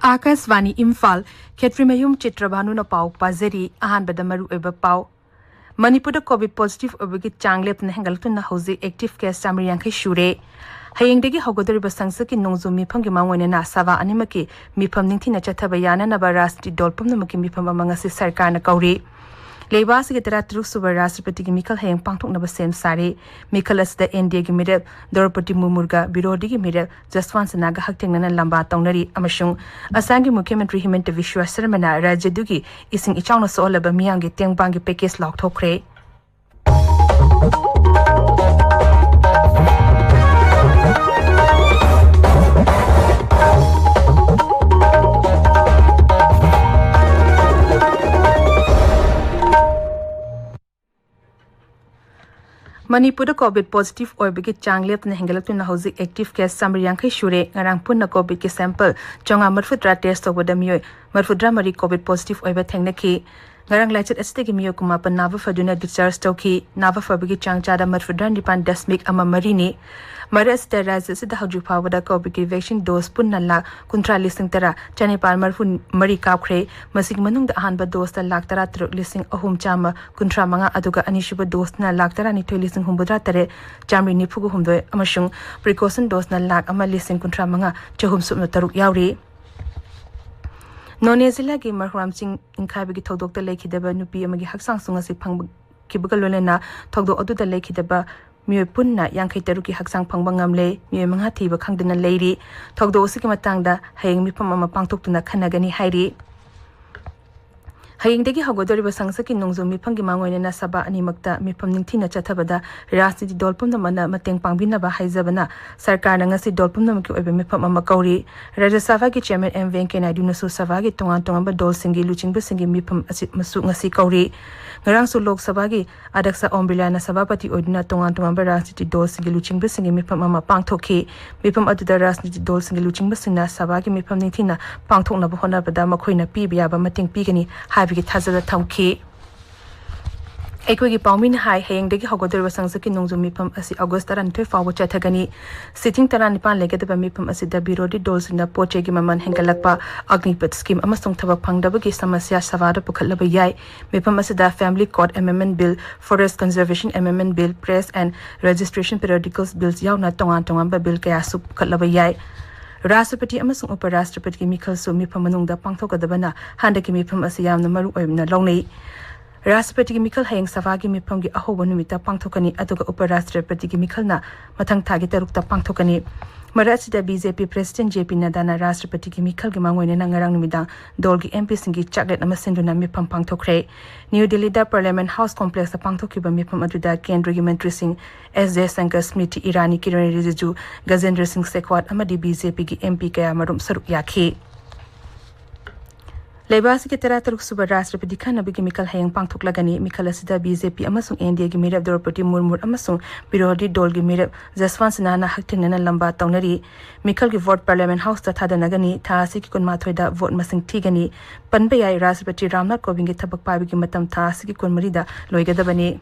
Akasvani Imphal Ketrimayum Chitrabhanu na pau pazeri ahan badamaru eba pau Manipur COVID positive obagi changlep na hengal tun na hozi active case samri yankai shure Hayengdegi hogodori basangsa ki nongzo mipam ki mangwene na sava animaki mipam ningthi na chathabayana na barasti dolpum na maki mipam mangasi sarkar na kauri Leibasi ki tara truk suba Rashtrapati ki Mikal Hayeng pangthok na basem sari Mikal asda NDA ki mirep Dorpati Mumurga Birodi ki mirep Jaswan Sanaga hakting na lamba taunari amashung Asangi Mukhyamantri Himanta Vishwa Sarmana Rajadugi ising ichang na soolaba miyangi tengbang ki package lock thokre Manipur COVID positive oibagi changlep na hengalak na hozi active case samri yankai shure ngarang punna COVID ki sample chonga marfudra test obada miyoy marfudra mari COVID positive oiba thengna ki ngarang lachet astegi miyo kuma pan nava faduna discharge toki nava fabagi changchada marfudra nipan dasmik ama marini Maras Terraces the Haju Pawada COVID vaccine dose punna la kuntra listing tara chani palmar fun mari kapkre masig manung da hanba dose ta lak tara listing ahum chama kuntra manga aduga anishuba dose na lak tara ni listing humbudra tare chamri ni phugu humdoi amashung precaution dose na lak ama listing kuntra manga chahum sumna taruk yauri None zila gi marhram sing inkhabi gi thodok ta lekhidaba nupi amagi haksang sunga si phang kibugalolena thodok adu da lekhidaba Mio punna yang kai taruki haksang pangbangam le mio manga thiba khangdana leiri thogdo usiki matangda hayeng mipam ama pangtok tuna khanagani hairi hayeng degi hagodori basangsa ki nongzo mipam gi mangoine na saba ani makta mipam ningthina chathabada rajniti dolpum na mana mateng pangbina ba haizabana sarkar na ngasi dolpum na mki oibe mipam ama kauri Rajya Sabha ki chairman M Venkaiah Naidu na su Sabha ki tongan ba dol singi luching ba singi mipam masu ngasi kauri Ngarang su Lok Sabha ki adaksa Ombrila na Sabapati Odina tongan ba rajniti dol singi luching ba singi mipam ama pangthoki mipam aduda rajniti dol singi luching ba singna Sabha ki mipam ningthina pangthok na ba hona bada makhoina pibiya ba mating pigani habi ki thazada thamki Ekwegi Paumin Hai Hayeng degi hogodor basangsa ki nongzo mipam asi August taran thoi fawo chathagani sitting taran nipan legedaba mipam asi da birodi dolsina poche gi maman hengalakpa agnipat scheme amasong thabak phangdaba gi samasya savada pukhalaba yai mipam asi da family court amendment bill forest conservation amendment bill press and registration periodicals bills yauna tongan ba bill kaya su pukhalaba yai Rashtrapati amasung Uparashtrapati ki Mikal su mipam manungda pangthokadabana handaki mipam asi yamna maru oimna longnei Rashtrapati ki Mikal Hayeng Sabha ki mipam gi ahoba numita pangthokani aduga Uparashtrapati ki Mikal na mathang thagi tarukta pangthokani Marachida BJP President JP Nadda na Rashtrapati ki Mikal gi mangoine na ngarang numidang dol gi MP singi chaklet ama sinduna mipam pangthokre New Delhi da Parliament House Complex da pangthokiba mipam aduda Kendra gi Mantri Singh S.J. Shankar Smriti Irani Kiran Rijiju Gajendra Singh Shekhawat amadi BJP ki MP kaya marum saruk yakhi Leibasi ki tara taruk suba Rashtrapati khana bigi Mikal Hayeng pangthok lagani Mikal asida BJP amasung NDA gi mirab Dorpati Murmur amasung birodi dol gi mirab Jaswan Sinana hakting na lamba taunari Mikal gi vote Parliament House ta thada nagani tha asi ki kun mathoi da vote masing thigani panbe yai Rashtrapati Ramnath Kovind gi thabak pabi gi matam tha asi ki kun marida loigadabani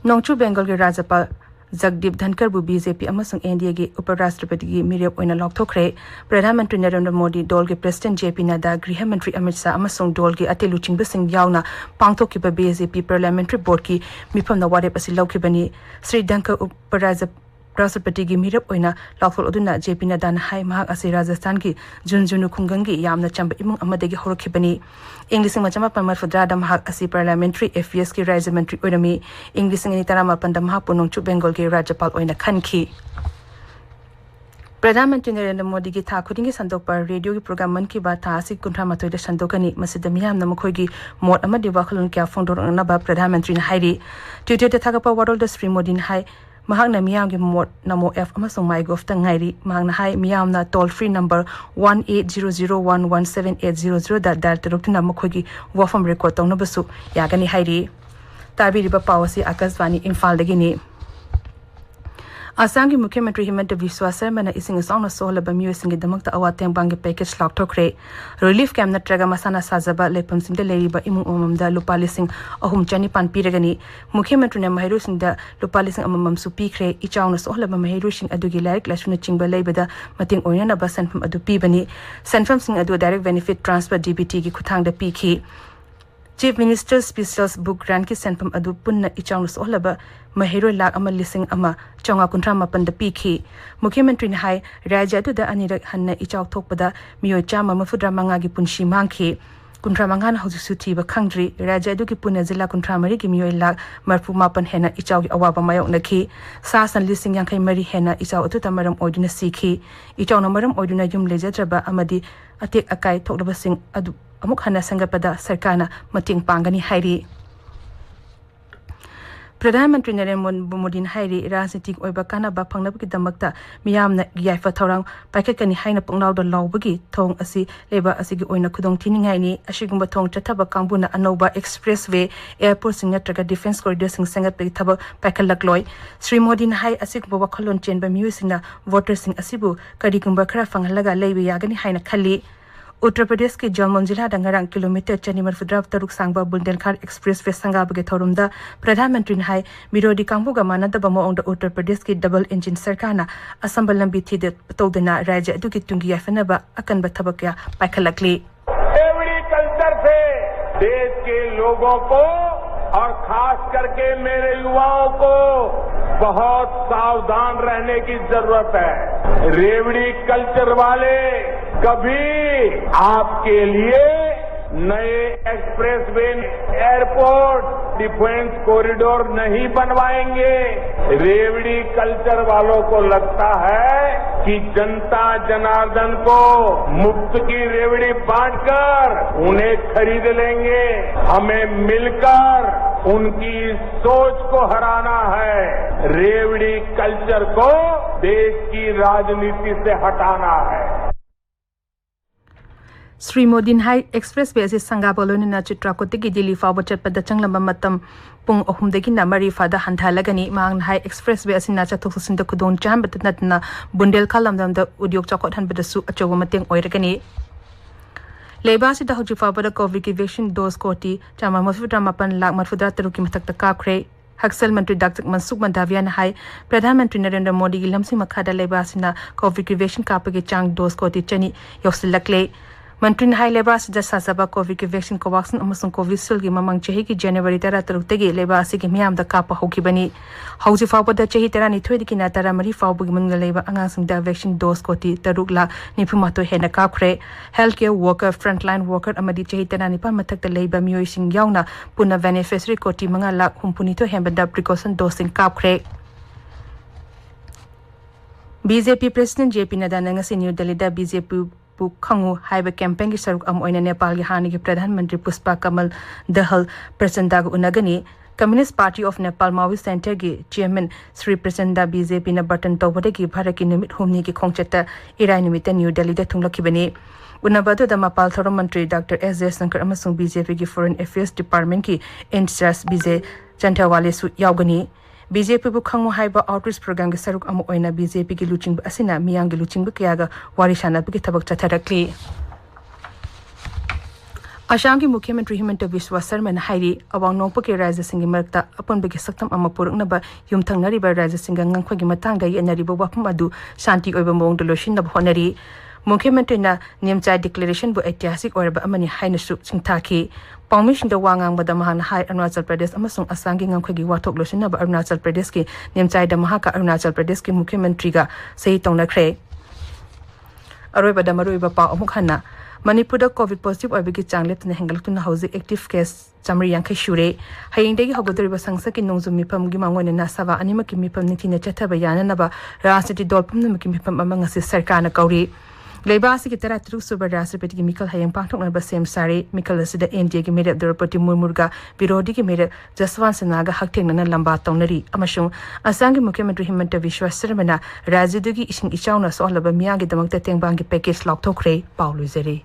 Nongchu Bengal gi Rajapal Jagdeep Dhankar bu BJP amasung NDA gi Uparashtrapati gi mirep oina lokthokre Pradhan Mantri Narendra Modi dol gi President JP Nadda Griha Mantri Amit Shah amasung dol gi atelu chingba sing yauna pangthoki ba BJP Parliamentary Board ki mifam na warep asi lokhibani Sri Dhankar Rashtrapati gi mirep oina lokthol oduna JP Nadda na hai mahak asi Rajasthan ki junjunu khungangi yamna chamba imung amadagi horokhibani English machama pamar fudrada mahak asi Parliamentary Affairs ki Rajya Mantri oinami English ni tarama panda mahak punongchu Bengal ki Rajapal oina khanki Pradhan Mantri Narendra Modi ki tha khudingi sandokpa radio ki program man ki ba tha asi kunthra matoi da sandokani masida miyam na makhoi gi mot amadi wakhalun kya phongdor na ba Pradhan Mantri na hairi Twitter ta thagapa warol da Sri Modi na hai mahak na miyam gi mot namo F amasung mygov ta ngairi mahak na hai miyam na toll free number 1800117800 da dal tarukna makhoi gi wafam record tong na basu yagani hairi tabi riba pawasi Akasvani Imphal dagi ni Assam ki Mukhyamantri Himanta Biswa Sarmana ising asawna sohlaba miyosing gidamakta awateng bangi package laukthokre. Relief camp natraga masana sajaba lepamsingda leiriba imung amamda lupa lising ahum chanipan piragani. Mukhyamantri na mahirusingda lupa lising amamam su pikre ichawna sohlaba mahirusing adugi larik lasuna chingba leibada mating oinanaba sanfam adu pibani. Sanfam sing adu direct benefit transfer DBT ki kuthangda pikhi. Chief Minister Specials Book Grant ki sanfam adu punna ichawna sohlaba mahiro lak ama lising ama chonga kuntra mapan da pikhi. Mukhyamantri na hai raja adu da anirak hanna ichaw thokpada miyo chama mafudra manga gi punshi mangkhi. Kuntra mangan hausi suti ba khangdri raja adu ki punna zila kuntra mari gi miyo lak marfu mapan hena ichaw gi awaba mayok nakhi. Sasan lising yang kai mari hena ichaw atu tamaram oiduna sikhi. Ichaw na maram oiduna yum lejadraba amadi atek akai thoklaba sing adu amuk hana sangapada sarkana mating pangani hairi. Pradhan Mantri Narendra Modi hairi rajnitik oiba kanaba phangnabagi damakta miyamna yaifa thorang paikakani haina pungnawda lawbagi thong asi leba asigi oina khudong thiningai ni asigumba thong chathaba kangbuna anoba expressway airport sing natraga defense corridor sing sangat pegi thaba paikalakloi Sri Modi hai asigumba wakhalon chenba miyusina voters sing asibu karigumba khara fanghalaga leibi yagani haina khali. Uttar Pradesh ke Jalmon जिला दंगरंग kilometre चनीमर फुद्राव तरुक सांगबा Bundelkhand express way संगाबगे थोरुमदा प्रधानमंत्री ने high विरोधी कांगबु गमाना दबमो ओंड उत्तर प्रदेश की double engine सरकारना असंबल लंबी थी दे तोदना राज्य अदुकी तुंगी याफनबा अकन बथबकया पाइखलकली एग्रीकल्चर से देश के लोगों को और खास करके मेरे युवाओं को बहुत सावधान रहने की जरूरत है। रेवड़ी कल्चर वाले कभी आपके लिए नए एक्सप्रेसवे एयरपोर्ट डिफेंस कॉरिडोर नहीं बनवाएंगे। रेवड़ी कल्चर वालों को लगता है कि जनता जनार्दन को मुफ्त की रेवड़ी बांटकर उन्हें खरीद लेंगे। हमें मिलकर उनकी सोच को हराना है। रेवड़ी कल्चर को देश की राजनीति से हटाना है। Sri Modi hai expressway ase sangabolo na Chitrabhanu ki Delhi fawa chatpada changlamba matam pung ahumdagi na mari fada handhalagani mang hai expressway ase na chathok sinda khudon chambat natna bundel khalamdam da udyog chakot hanbada su achowa mateng oiragani Leba si da hoji fawa da covid ki vaccine dose koti chama mafudra mapan lak marfudra taruki mathakta kapkhre Haksal Mantri Dr. Mansukh Mandaviya ne hai Pradhanmantri Narendra Modi gi lamsi makhada leba sina covid ki vaccine kapage chang dose koti chani yosilakle Mantri hai leba sida sasaba covid ki vaccine ko vaccine amasung covishield gi mamang chehi ki January 13 tagi leba asigi miyam da kapa hoki bani hauji fawa da chehi 12 ki na 13 fawa gi mangla leba angasing da vaccine dose koti taruk la nipumato hena kapkhre healthcare worker frontline worker amadi chehi 9 mathak da leba miyoi sing yauna puna beneficiary koti manga la humpuni to hembada precaution dosing kapkhre BJP President JP Nadda ngasi New Delhi da BJP Khangu haiba campaign ki saruk am oina Nepal gi hani ki Pradhan Mantri Pushpa Kamal Dahal Prasanda gu unagani Communist Party of Nepal Maoist Center gi chairman Sri Prasanda BJP na button tawbade gi bharat ki nimit humni ki khongchata irai nimit New Delhi da thunglaki bani unabadu da Mapal Thoram Mantri Dr. S. Jaishankar amasung BJP ki Foreign Affairs Department ki in-charge BJ Chantawale su yaugani BJP bu khangu haiba outreach program ge saruk amu oina BJP gi luching asina miyang gi luching bu kyaga warishana bu gi thabak chatharakli Assam ki Mukhyamantri Himanta Biswa Sarmana hairi awang nongpa ke raja singi marakta apon bagi saktam ama purukna ba yumthang nari ba raja singa ngangkhwa gi matang da yanari ba wapum adu shanti oiba mong doloshin na honari Mukhyamantri na Nimchai declaration bu ऐतिहासिक oiba amani haina su singthaki Pawmishin da wangang bada mahana hai Arunachal Pradesh amasung Assam gi ngangkhwa gi wathok losin ba Arunachal Pradesh ki Nimchai da mahaka Arunachal Pradesh ki Mukhyamantri ga sei tongnakre Aroi bada maroi ba pa amuk hana Manipur da COVID positive oibagi changlet na hengaltuna housing active case chamri yang shure hayingdegi hogodori ba sangsa ki nongzu mipam gi mangone na sawa anima ki mipam nithi na chatha ba yana na ba rajniti dolpum na ki mipam amang asi sarkar na kauri Leba si kitara truk super Rashtrapati ki Mikal hayang pangthok na ba sem sari Mikal asida NDA ki mere Draupadi Murmurga Birodi ki mere Jaswant Sanaga hakteng na lamba tawnari amashung Assam ki Mukhyamantri Himanta Biswa Sarmana rajyadagi ising ichawna sohlaba miyang gi damakta tengbang gi package laukthokre Paulo Zere